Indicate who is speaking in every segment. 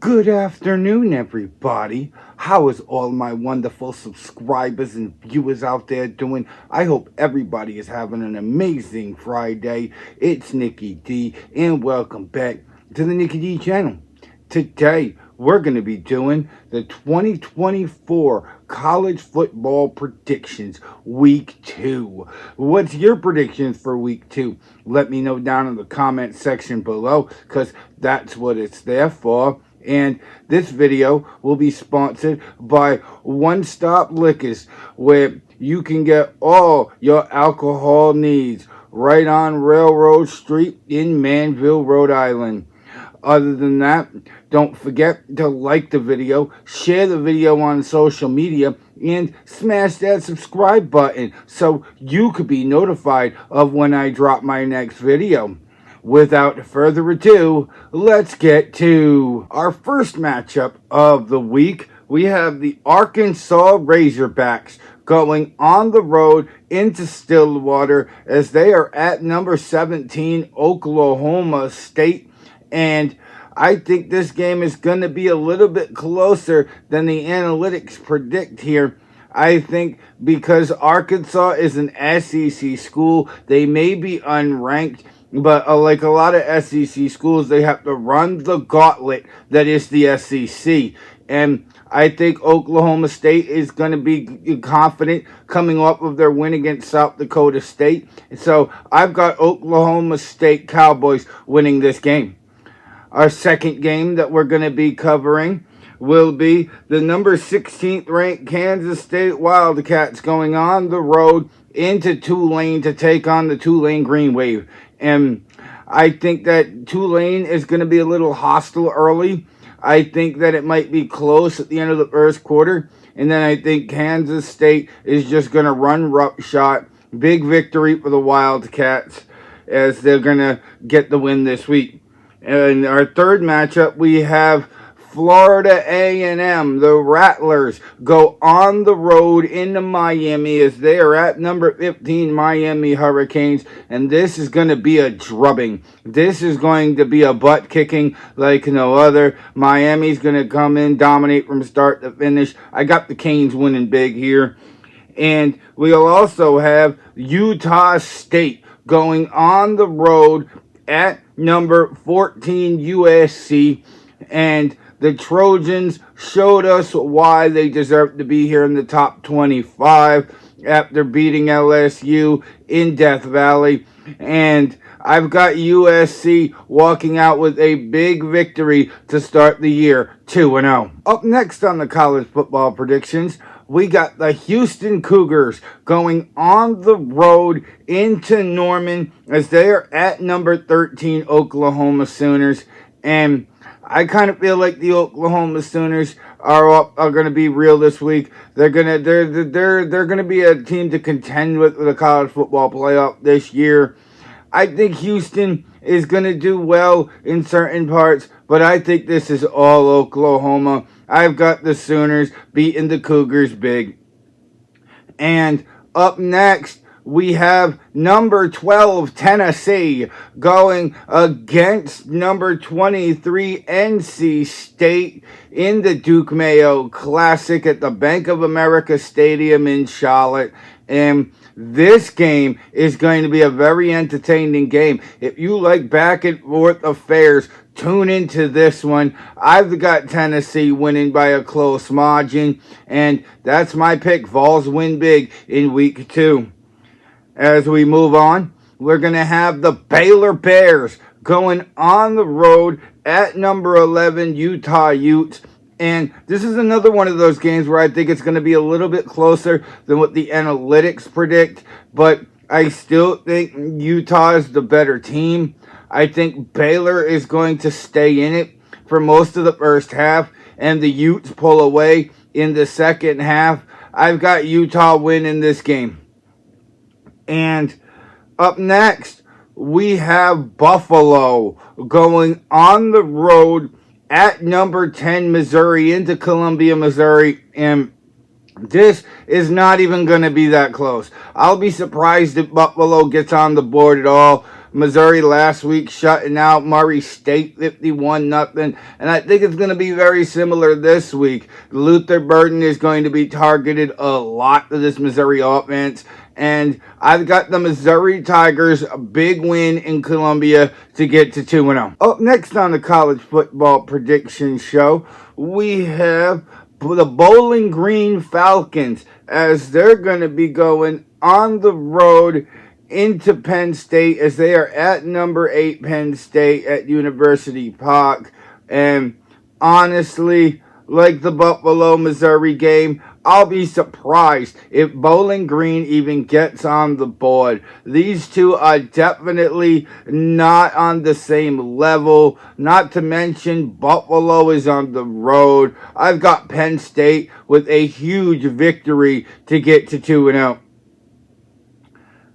Speaker 1: Good afternoon, everybody. How is all my wonderful subscribers and viewers out there doing? I hope everybody is having an amazing Friday. It's Nikki D, and welcome back to the Nikki D channel. Today, we're going to be doing the 2024 college football predictions, week 2. What's your predictions for week 2? Let me know down in the comment section below, because that's what it's there for. And this video will be sponsored by One Stop Liquors, where you can get all your alcohol needs right on Railroad Street in Manville, Rhode Island. Other than that, don't forget to like the video, share the video on social media, and smash that subscribe button so you could be notified of when I drop my next video. Without further ado, let's get to our first matchup of the week. We have the Arkansas Razorbacks going on the road into Stillwater as they are at number 17 Oklahoma State. And I think this game is going to be a little bit closer than the analytics predict here. I think because Arkansas is an SEC school, they may be unranked, but like a lot of SEC schools, they have to run the gauntlet that is the SEC. And I think Oklahoma State is going to be confident coming off of their win against South Dakota State. So I've got Oklahoma State Cowboys winning this game. Our second game that we're going to be covering will be the number 16th ranked Kansas State Wildcats going on the road into Tulane to take on the Tulane Green Wave. And I think that Tulane is going to be a little hostile early. I think that it might be close at the end of the first quarter. And then I think Kansas State is just going to run roughshod. Big victory for the Wildcats as they're going to get the win this week. In our third matchup, we have Florida A&M, the Rattlers, go on the road into Miami as they are at number 15 Miami Hurricanes, and this is going to be a drubbing. This is going to be a butt kicking like no other. Miami's going to come in, dominate from start to finish. I got the Canes winning big here. And we'll also have Utah State going on the road at number 14 USC, and the Trojans showed us why they deserve to be here in the top 25 after beating LSU in Death Valley. And I've got USC walking out with a big victory to start the year 2-0. Up next on the college football predictions, we got the Houston Cougars going on the road into Norman as they are at number 13 Oklahoma Sooners. And I kind of feel like the Oklahoma Sooners are going to be real this week. They're going to be a team to contend with the college football playoff this year. I think Houston is going to do well in certain parts, but I think this is all Oklahoma. I've got the Sooners beating the Cougars big. And up next, we have number 12 Tennessee going against number 23 NC State in the Duke Mayo Classic at the Bank of America Stadium in Charlotte. And this game is going to be a very entertaining game. If you like back and forth affairs, tune into this one. I've got Tennessee winning by a close margin, and that's my pick. Vols win big in week 2. As we move on, we're going to have the Baylor Bears going on the road at number 11 Utah Utes. And this is another one of those games where I think it's going to be a little bit closer than what the analytics predict. But I still think Utah is the better team. I think Baylor is going to stay in it for most of the first half, and the Utes pull away in the second half. I've got Utah winning this game. And up next, we have Buffalo going on the road at number 10 Missouri into Columbia, Missouri. And this is not even going to be that close. I'll be surprised if Buffalo gets on the board at all. Missouri last week, shutting out Murray State 51-0. And I think it's going to be very similar this week. Luther Burden is going to be targeted a lot to this Missouri offense. And I've got the Missouri Tigers, a big win in Columbia to get to 2-0. Up next on the college football prediction show, we have the Bowling Green Falcons, as they're going to be going on the road into Penn State, as they are at number 8 Penn State at University Park. And honestly, like the Buffalo, Missouri game, I'll be surprised if Bowling Green even gets on the board. These two are definitely not on the same level. Not to mention, Buffalo is on the road. I've got Penn State with a huge victory to get to 2-0.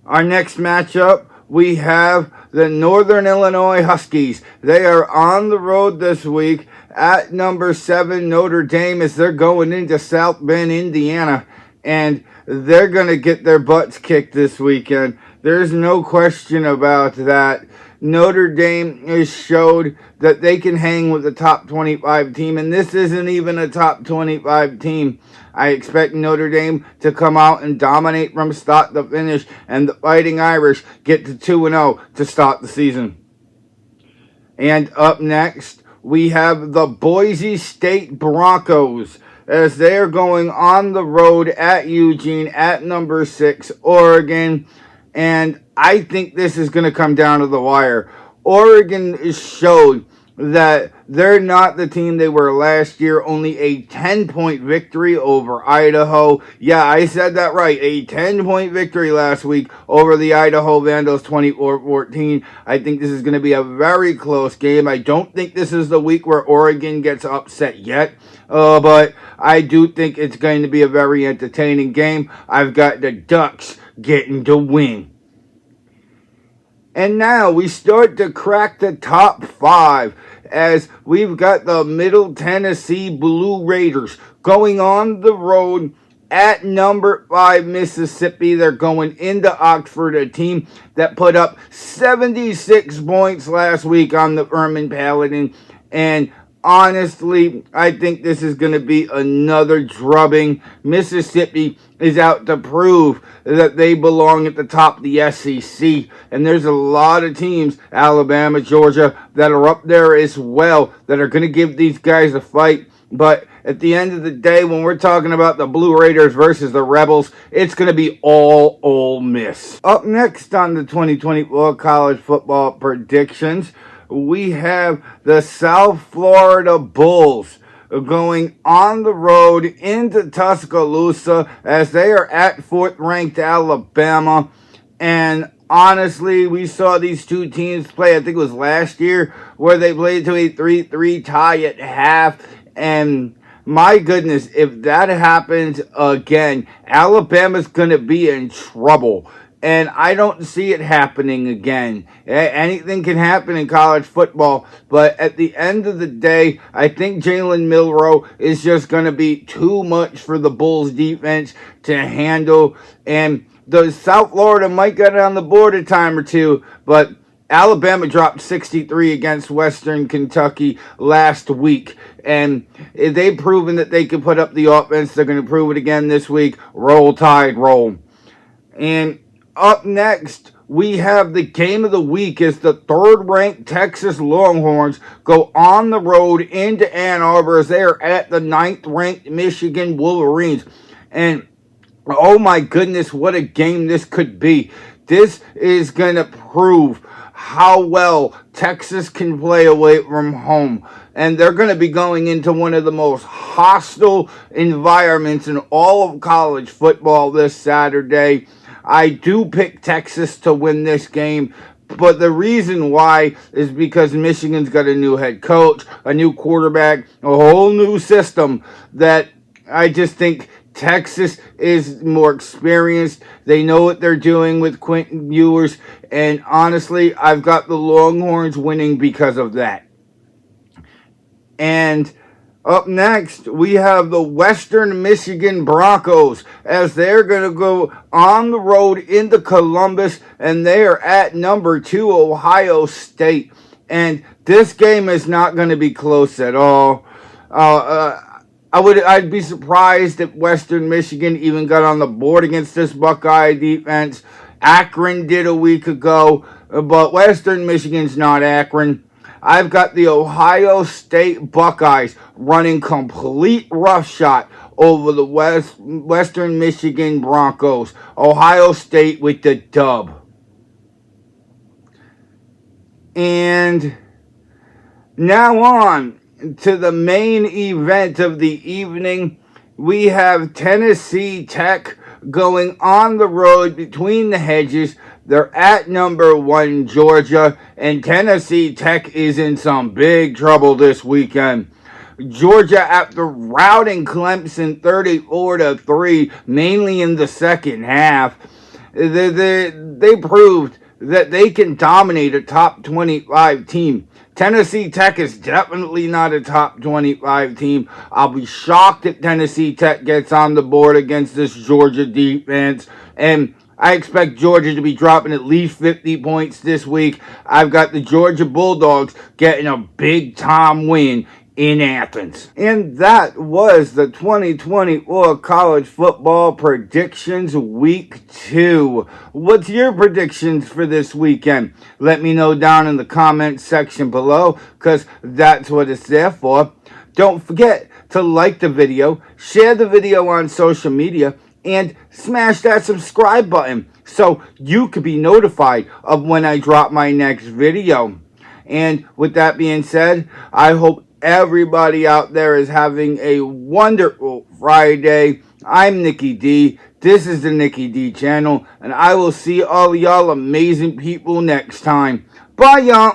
Speaker 1: Our next matchup, we have the Northern Illinois Huskies. They are on the road this week at number 7 Notre Dame, as they're going into South Bend, Indiana, and they're going to get their butts kicked this weekend. There's no question about that. Notre Dame has showed that they can hang with the top 25 team, and this isn't even a top 25 team. I expect Notre Dame to come out and dominate from start to finish, and the Fighting Irish get to 2-0 to start the season. And up next, we have the Boise State Broncos, as they are going on the road at Eugene at number 6 Oregon. And I think this is going to come down to the wire. Oregon showed that they're not the team they were last year. Only a 10-point victory over Idaho. Yeah, I said that right. A 10-point victory last week over the Idaho Vandals, 24-14. I think this is going to be a very close game. I don't think this is the week where Oregon gets upset yet. But I do think it's going to be a very entertaining game. I've got the Ducks getting the win. And now we start to crack the top 5, as we've got the Middle Tennessee Blue Raiders going on the road at number 5 Mississippi. They're going into Oxford, a team that put up 76 points last week on the Furman Paladin. And honestly, I think this is going to be another drubbing. Mississippi is out to prove that they belong at the top of the SEC. And there's a lot of teams, Alabama, Georgia, that are up there as well, that are going to give these guys a fight. But at the end of the day, when we're talking about the Blue Raiders versus the Rebels, it's going to be all Ole Miss. Up next on the 2024 college football predictions, we have the South Florida Bulls going on the road into Tuscaloosa, as they are at 4th-ranked Alabama. And honestly, we saw these two teams play, I think it was last year, where they played to a 3-3 tie at half. And my goodness, if that happens again, Alabama's going to be in trouble. And I don't see it happening again. Anything can happen in college football. But at the end of the day, I think Jalen Milroe is just going to be too much for the Bulls defense to handle. And the South Florida might get on the board a time or two. But Alabama dropped 63 against Western Kentucky last week. And they've proven that they can put up the offense. They're going to prove it again this week. Roll Tide, roll. And up next, we have the game of the week, as the 3rd-ranked Texas Longhorns go on the road into Ann Arbor, as they are at the 9th-ranked Michigan Wolverines. And oh my goodness, what a game this could be. This is going to prove how well Texas can play away from home. And they're going to be going into one of the most hostile environments in all of college football this Saturday. I do pick Texas to win this game, but the reason why is because Michigan's got a new head coach, a new quarterback, a whole new system that I just think Texas is more experienced. They know what they're doing with Quentin Ewers, and honestly, I've got the Longhorns winning because of that. And Up next, we have the Western Michigan Broncos as they're going to go on the road into Columbus, and they are at number 2 Ohio State. And this game is not going to be close at all. I'd be surprised if Western Michigan even got on the board against this Buckeye defense. Akron did a week ago, but Western Michigan's not Akron. I've got the Ohio State Buckeyes running complete roughshod over the Western Michigan Broncos. Ohio State with the dub. And now on to the main event of the evening. We have Tennessee Tech going on the road between the hedges. They're at number 1 Georgia, and Tennessee Tech is in some big trouble this weekend. Georgia, after routing Clemson 34-3, mainly in the second half, they proved that they can dominate a top 25 team. Tennessee Tech is definitely not a top 25 team. I'll be shocked if Tennessee Tech gets on the board against this Georgia defense. And I expect Georgia to be dropping at least 50 points this week. I've got the Georgia Bulldogs getting a big time win in Athens. And that was the 2024 College Football Predictions Week 2. What's your predictions for this weekend? Let me know down in the comment section below, because that's what it's there for. Don't forget to like the video, share the video on social media, and smash that subscribe button so you could be notified of when I drop my next video. And with that being said, I hope everybody out there is having a wonderful Friday. I'm Nicky D. This is the Nicky D channel, and I will see all y'all amazing people next time. Bye, y'all.